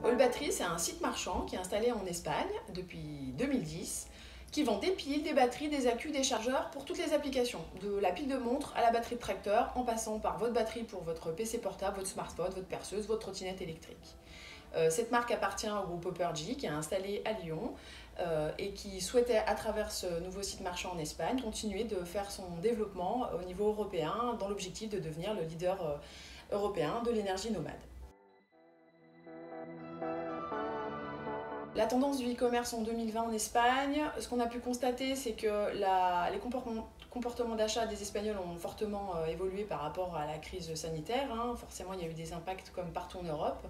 All Battery, c'est un site marchand qui est installé en Espagne depuis 2010, qui vend des piles, des batteries, des accus, des chargeurs pour toutes les applications, de la pile de montre à la batterie de tracteur, en passant par votre batterie pour votre PC portable, votre smartphone, votre perceuse, votre trottinette électrique. Cette marque appartient au groupe Opergy qui est installé à Lyon et qui souhaitait, à travers ce nouveau site marchand en Espagne, continuer de faire son développement au niveau européen dans l'objectif de devenir le leader européen de l'énergie nomade. La tendance du e-commerce en 2020 en Espagne, ce qu'on a pu constater, c'est que les comportements d'achat des Espagnols ont fortement évolué par rapport à la crise sanitaire. Forcément, il y a eu des impacts comme partout en Europe.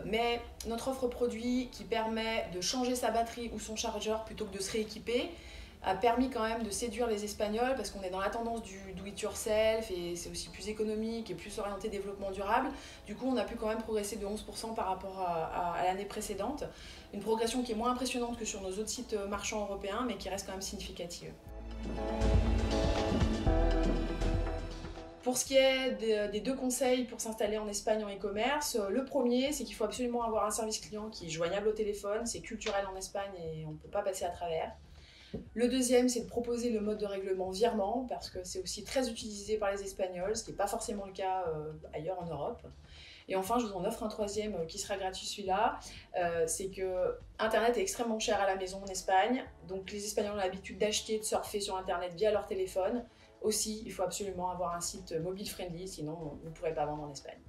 Mais notre offre produit qui permet de changer sa batterie ou son chargeur plutôt que de se rééquiper a permis quand même de séduire les Espagnols parce qu'on est dans la tendance du do-it-yourself et c'est aussi plus économique et plus orienté développement durable. Du coup, on a pu quand même progresser de 11% par rapport à l'année précédente. Une progression qui est moins impressionnante que sur nos autres sites marchands européens, mais qui reste quand même significative. Pour ce qui est des deux conseils pour s'installer en Espagne en e-commerce, le premier, c'est qu'il faut absolument avoir un service client qui est joignable au téléphone. C'est culturel en Espagne et on ne peut pas passer à travers. Le deuxième, c'est de proposer le mode de règlement virement, parce que c'est aussi très utilisé par les Espagnols, ce qui n'est pas forcément le cas ailleurs en Europe. Et enfin, je vous en offre un troisième qui sera gratuit celui-là, c'est que Internet est extrêmement cher à la maison en Espagne, donc les Espagnols ont l'habitude d'acheter, de surfer sur Internet via leur téléphone. Aussi, il faut absolument avoir un site mobile friendly, sinon vous ne pourrez pas vendre en Espagne.